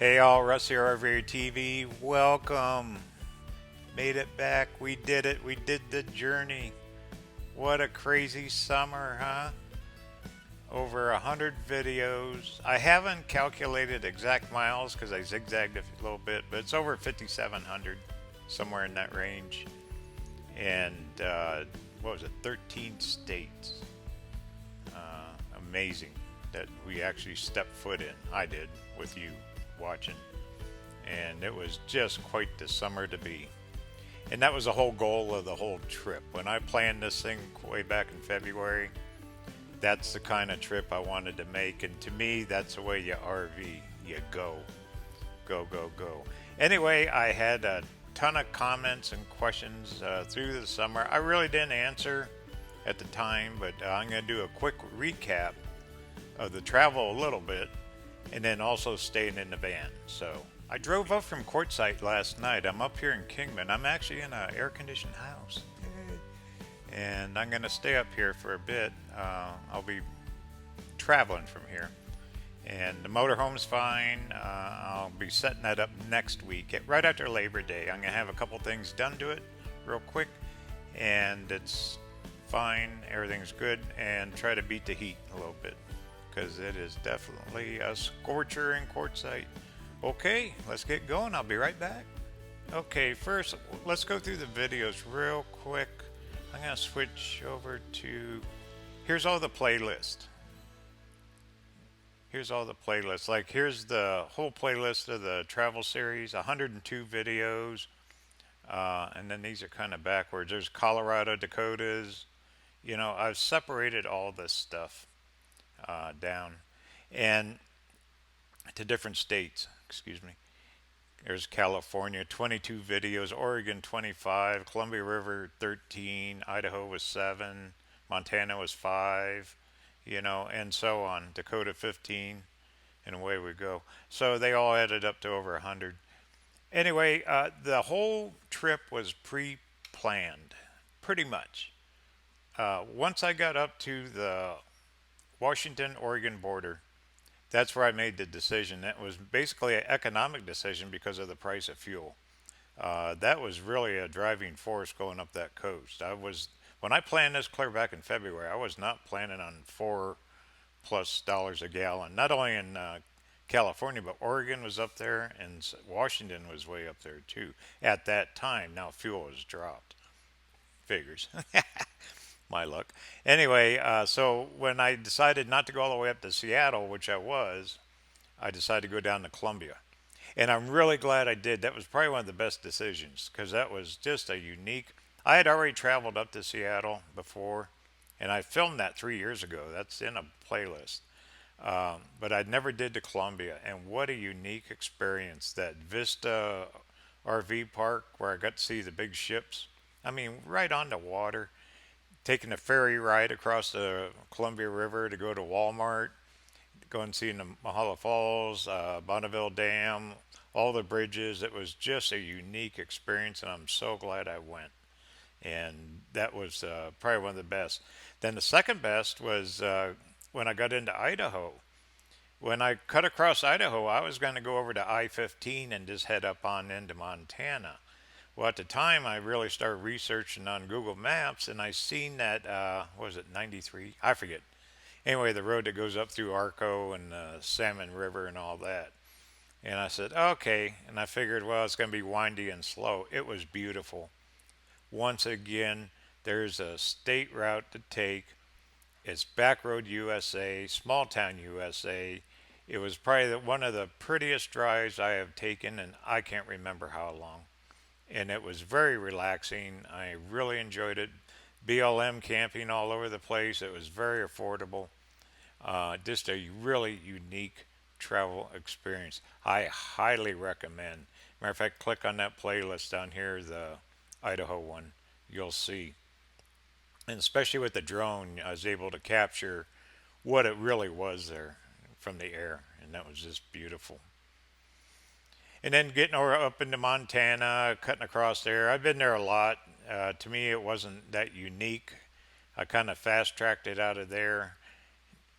Hey all, Russ here, RVerTV. Welcome. Made it back. We did it. We did the journey. What a crazy summer, huh? Over 100 videos. I haven't calculated exact miles because I zigzagged a little bit, but it's over 5,700, somewhere in that range. And what was it? 13 states. Amazing that we actually stepped foot in. I did with you watching. And it was just quite the summer to be. And that was the whole goal of the whole trip. When I planned this thing way back in February, that's the kind of trip I wanted to make. And to me, that's the way you RV. You go. Go, go, go. Anyway, I had a ton of comments and questions through the summer. I really didn't answer at the time, but I'm going to do a quick recap of the travel a little bit and then also staying in the van. So I drove up from Quartzsite last night. I'm up here in Kingman. I'm actually in an air-conditioned house. And I'm going to stay up here for a bit. I'll be traveling from here. And the motorhome's fine. I'll be setting that up next week, right after Labor Day. I'm going to have a couple things done to it real quick. And it's fine. Everything's good. And try to beat the heat a little bit, because it is definitely a scorcher in Quartzsite. Okay, let's get going. I'll be right back. Okay, first, let's go through the videos real quick. I'm going to switch over to... Here's all the playlist. Here's all the playlists. Like, here's the whole playlist of the travel series, 102 videos. And then these are kind of backwards. There's Colorado, Dakotas. You know, I've separated all this stuff down and to different states. Excuse me. There's California, 22 videos, Oregon 25, Columbia River 13, Idaho was 7, Montana was 5, you know, and so on. Dakota 15, and away we go. So they all added up to over 100. Anyway, the whole trip was pre-planned, pretty much. Once I got up to the Washington-Oregon border, that's where I made the decision. That was basically an economic decision because of the price of fuel. That was really a driving force going up that coast. When I planned this clear back in February, I was not planning on $4+ a gallon. Not only in California, but Oregon was up there, and Washington was way up there too at that time. Now fuel has dropped. Figures. My luck. Anyway, so when I decided not to go all the way up to Seattle, which I decided to go down to Columbia. And I'm really glad I did. That was probably one of the best decisions, because that was just a unique. I had already traveled up to Seattle before, and I filmed that 3 years ago. That's in a playlist. But I never did to Columbia, and what a unique experience. That Vista RV park where I got to see the big ships. I mean, right on the water, taking a ferry ride across the Columbia River to go to Walmart, go and see the Mahala Falls, Bonneville Dam, all the bridges. It was just a unique experience, and I'm so glad I went. And that was probably one of the best. Then the second best was when I got into Idaho. When I cut across Idaho, I was going to go over to I-15 and just head up on into Montana. Well, at the time, I really started researching on Google Maps, and I seen that, what was it, 93? I forget. Anyway, the road that goes up through Arco and Salmon River and all that. And I said, okay. And I figured, well, it's going to be windy and slow. It was beautiful. Once again, there's a state route to take. It's Backroad USA, Small Town USA. It was probably one of the prettiest drives I have taken, and I can't remember how long. And it was very relaxing. I really enjoyed it. BLM camping all over the place. It was very affordable. Just a really unique travel experience. I highly recommend. Matter of fact, click on that playlist down here, the Idaho one. You'll see. And especially with the drone, I was able to capture what it really was there from the air. And that was just beautiful. And then getting up into Montana, cutting across there. I've been there a lot. To me, it wasn't that unique. I kind of fast tracked it out of there.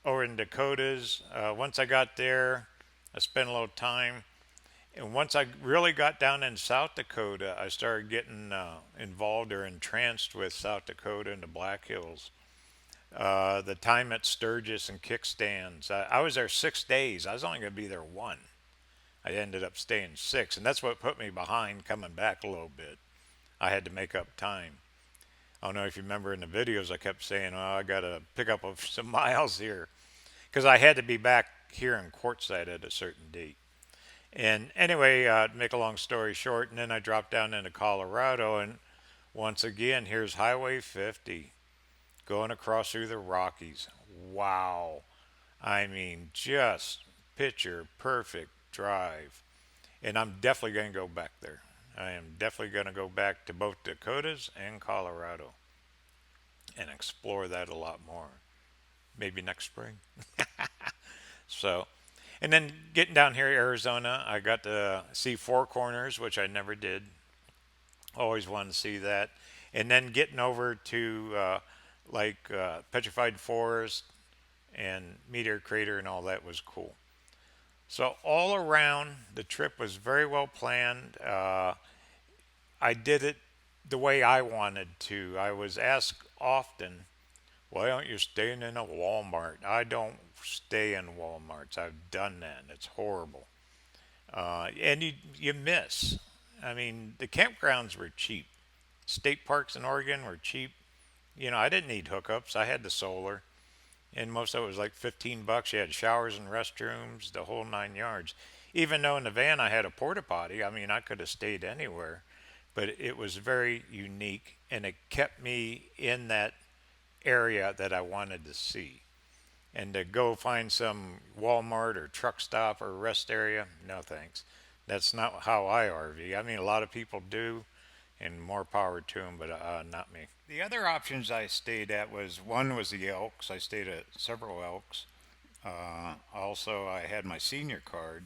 Over in Dakotas, once I got there, I spent a little time. And once I really got down in South Dakota, I started getting involved or entranced with South Dakota and the Black Hills. The time at Sturgis and kickstands. I was there 6 days. I was only going to be there one. I ended up staying six, and that's what put me behind coming back a little bit. I had to make up time. I don't know if you remember in the videos, I kept saying, "Oh, I got to pick up some miles here," because I had to be back here in Quartzsite at a certain date. And anyway, to make a long story short, and then I dropped down into Colorado, and once again, here's Highway 50 going across through the Rockies. Wow. I mean, just picture perfect drive. And I'm definitely going to go back there. I am definitely going to go back to both Dakotas and Colorado and explore that a lot more. Maybe next spring. So, and then getting down here, Arizona, I got to see Four Corners, which I never did. Always wanted to see that. And then getting over to Petrified Forest and Meteor Crater and all that was cool. So all around, the trip was very well planned. I did it the way I wanted to. I was asked often, "Why aren't you staying in a Walmart?" I don't stay in Walmarts. I've done that. It's horrible. And you miss. I mean, the campgrounds were cheap. State parks in Oregon were cheap. I didn't need hookups. I had the solar, and most of it was like 15 bucks. You had showers and restrooms, the whole 9 yards. Even though in the van I had a porta potty, I mean, I could have stayed anywhere, but it was very unique, and it kept me in that area that I wanted to see. And to go find some Walmart or truck stop or rest area, no thanks. That's not how I RV. I mean, a lot of people do, and more power to them, but not me. The other options I stayed at was one was the Elks. I stayed at several Elks. Also, I had my senior card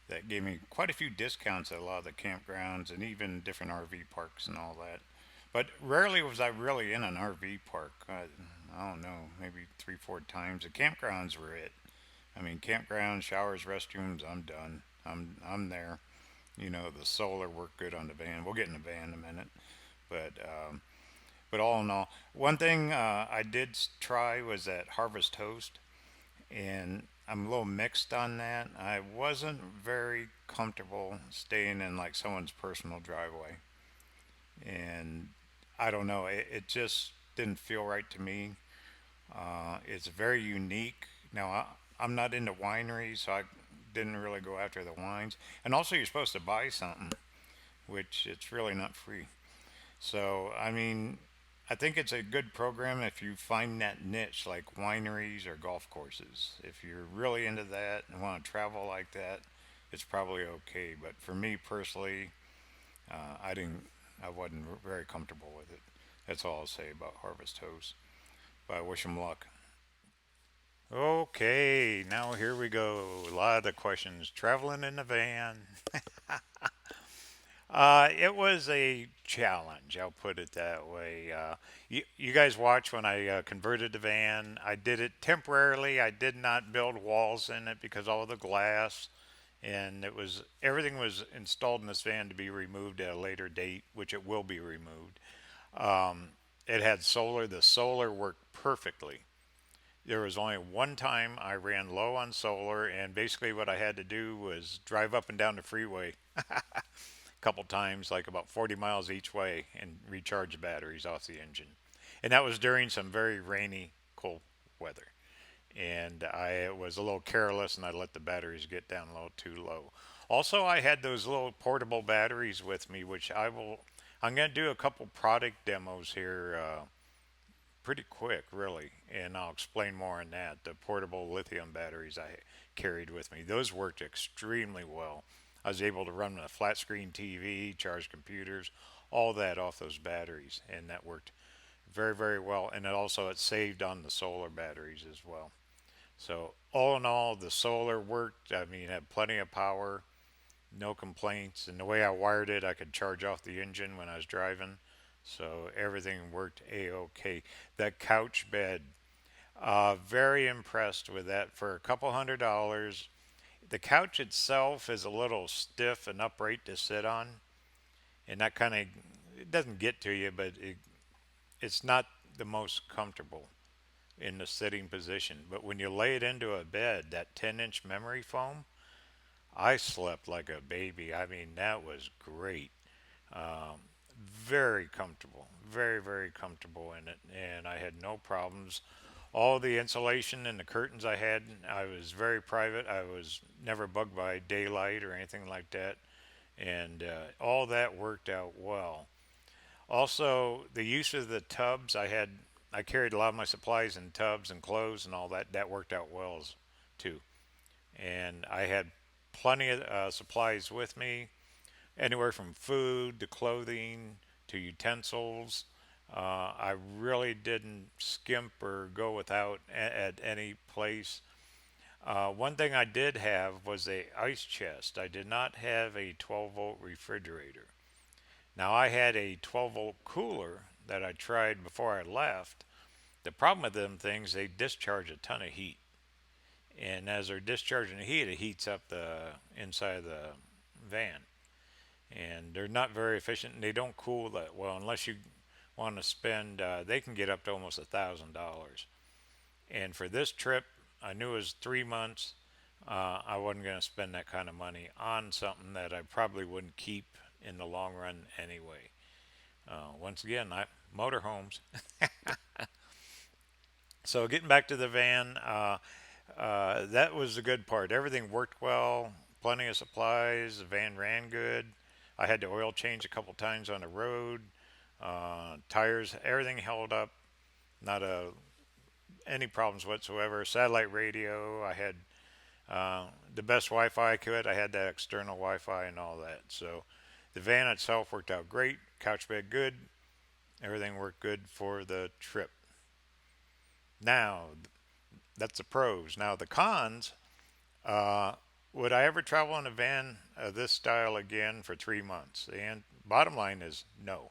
that gave me quite a few discounts at a lot of the campgrounds and even different RV parks and all that. But rarely was I really in an RV park. I don't know, maybe three, four times. The campgrounds were it. I mean, campgrounds, showers, restrooms. I'm done. I'm there. The solar worked good on the van. We'll get in the van in a minute, but all in all, one thing I did try was that Harvest Toast, and I'm a little mixed on that. I wasn't very comfortable staying in like someone's personal driveway, and I don't know. It just didn't feel right to me. It's very unique. Now I'm not into wineries, so I didn't really go after the wines. And also, you're supposed to buy something, which it's really not free. So I mean, I think it's a good program if you find that niche like wineries or golf courses. If you're really into that and want to travel like that, it's probably okay. But for me personally, I didn't. I wasn't very comfortable with it. That's all I'll say about Harvest Host. But I wish them luck. Okay, now here we go. A lot of the questions. Traveling in the van. It was a challenge, I'll put it that way. You guys watched when I converted the van. I did it temporarily. I did not build walls in it because all of the glass and everything was installed in this van to be removed at a later date, which it will be removed. Um, it had solar. The solar worked perfectly. There was only one time I ran low on solar, and basically what I had to do was drive up and down the freeway couple times, like about 40 miles each way, and recharge the batteries off the engine. And that was during some very rainy, cold weather. And I was a little careless and I let the batteries get down a little too low. Also, I had those little portable batteries with me, which I'm going to do a couple product demos here pretty quick, really, and I'll explain more on that. The portable lithium batteries I carried with me, those worked extremely well. I was able to run a flat screen TV, charge computers, all that off those batteries, and that worked very, very well. And it saved on the solar batteries as well. So all in all, the solar worked. I mean, it had plenty of power, no complaints. And the way I wired it, I could charge off the engine when I was driving. So everything worked a-okay. That couch bed, very impressed with that for a couple $100. The couch itself is a little stiff and upright to sit on, and that kind of it doesn't get to you, but it's not the most comfortable in the sitting position. But when you lay it into a bed, that 10-inch memory foam, I slept like a baby. I mean, that was great. Um, Very comfortable, very, very comfortable in it, and I had no problems. All the insulation and the curtains I had, I was very private. I was never bugged by daylight or anything like that, and all that worked out well. Also, the use of the tubs, I carried a lot of my supplies in tubs and clothes and all that. That worked out well too, and I had plenty of supplies with me, anywhere from food to clothing to utensils. I really didn't skimp or go without at any place. One thing I did have was a ice chest. I did not have a 12-volt refrigerator. Now I had a 12-volt cooler that I tried before I left. The problem with them things, they discharge a ton of heat. And as they're discharging the heat, it heats up the inside of the van. And they're not very efficient, and they don't cool that well unless you want to spend. They can get up to almost $1,000. And for this trip, I knew it was 3 months. I wasn't going to spend that kind of money on something that I probably wouldn't keep in the long run anyway. Once again, motorhomes. So getting back to the van, that was the good part. Everything worked well, plenty of supplies. The van ran good. I had to oil change a couple times on the road. Tires, everything held up. Not any problems whatsoever. Satellite radio, I had the best Wi-Fi I could. I had that external Wi-Fi and all that. So the van itself worked out great. Couch bed good. Everything worked good for the trip. Now, that's the pros. Now the cons. Uh, would I ever travel in a van of this style again for 3 months? And bottom line is no.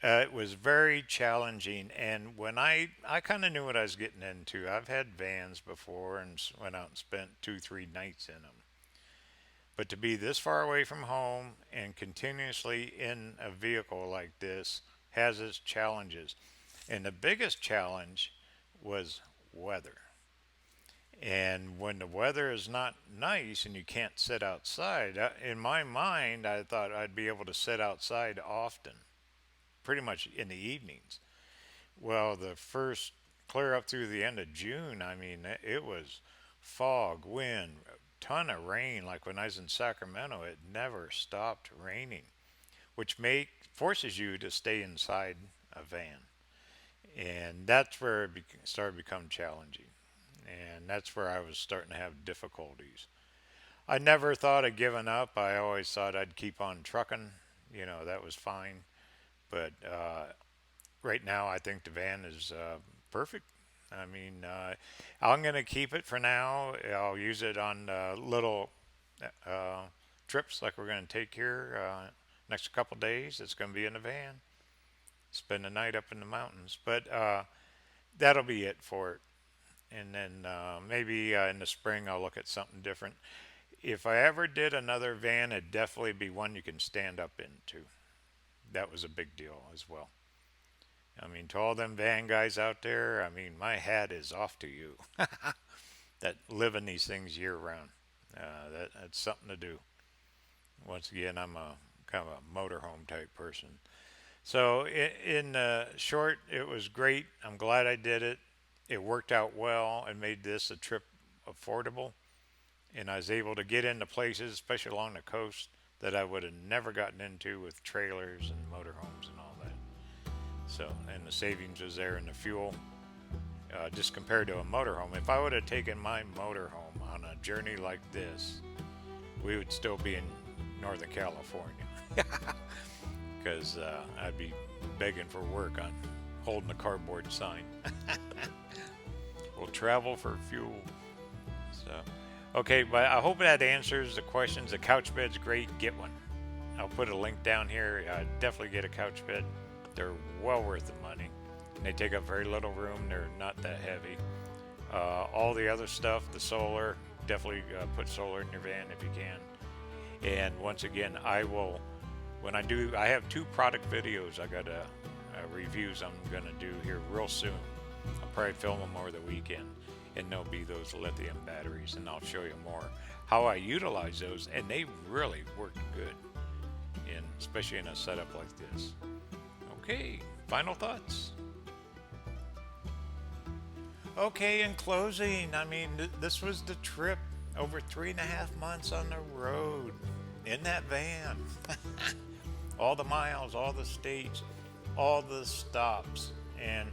It was very challenging, and when I kind of knew what I was getting into. I've had vans before and went out and spent 2, 3 nights in them. But to be this far away from home and continuously in a vehicle like this has its challenges. And the biggest challenge was weather. And when the weather is not nice and you can't sit outside, in my mind, I thought I'd be able to sit outside often, pretty much in the evenings. Well, the first clear up through the end of June, I mean, it was fog, wind, a ton of rain. Like when I was in Sacramento, it never stopped raining, which forces you to stay inside a van. And that's where it started to become challenging. And that's where I was starting to have difficulties. I never thought of giving up. I always thought I'd keep on trucking. That was fine. But right now, I think the van is perfect. I mean, I'm going to keep it for now. I'll use it on little uh, trips like we're going to take here next couple days. It's going to be in the van. Spend the night up in the mountains. But that'll be it for it. And then maybe in the spring I'll look at something different. If I ever did another van, it'd definitely be one you can stand up into. That was a big deal as well. I mean, to all them van guys out there, I mean, my hat is off to you that live in these things year round. That's something to do. Once again, I'm a kind of a motorhome type person. So in short, it was great. I'm glad I did it. It worked out well and made this a trip affordable. And I was able to get into places, especially along the coast, that I would have never gotten into with trailers and motorhomes and all that. So, and the savings was there in the fuel, just compared to a motorhome. If I would have taken my motorhome on a journey like this, we would still be in Northern California. Because I'd be begging for work on holding a cardboard sign. We'll travel for fuel. So, okay, but I hope that answers the questions. The couch bed's great. Get one. I'll put a link down here. Definitely get a couch bed. They're well worth the money. And they take up very little room. They're not that heavy. All the other stuff, the solar, definitely put solar in your van if you can. And once again, I will, when I do, I have 2 product videos I got reviews I'm gonna do here real soon. I'll probably film them over the weekend, and they'll be those lithium batteries, and I'll show you more how I utilize those, and they really work good, especially in a setup like this. Okay, final thoughts. Okay, in closing, I mean, this was the trip. Over 3.5 months on the road in that van. All the miles, all the states, all the stops. And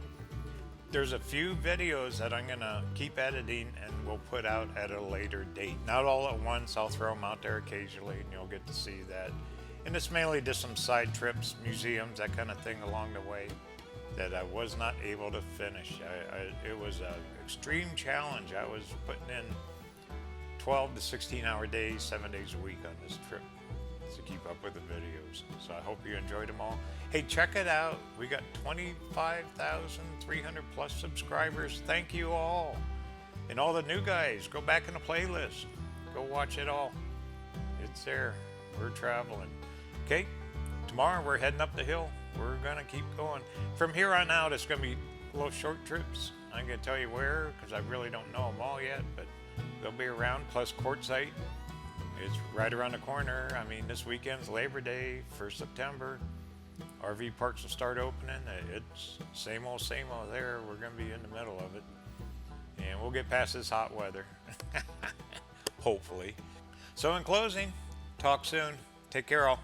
there's a few videos that I'm gonna keep editing and we'll put out at a later date. Not all at once, I'll throw them out there occasionally and you'll get to see that. And it's mainly just some side trips, museums, that kind of thing along the way that I was not able to finish. It was an extreme challenge. I was putting in 12 to 16 hour days, 7 days a week on this trip to keep up with the videos. So I hope you enjoyed them all. Hey, check it out. We got 25,300 plus subscribers. Thank you all. And all the new guys, go back in the playlist. Go watch it all. It's there. We're traveling. Okay, tomorrow we're heading up the hill. We're gonna keep going. From here on out, it's gonna be little short trips. I ain't gonna tell you where, because I really don't know them all yet, but they'll be around, plus Quartzsite. It's right around the corner. I mean, this weekend's Labor Day, 1st September. RV parks will start opening. It's same old there. We're going to be in the middle of it. And we'll get past this hot weather. Hopefully. So in closing, talk soon. Take care all.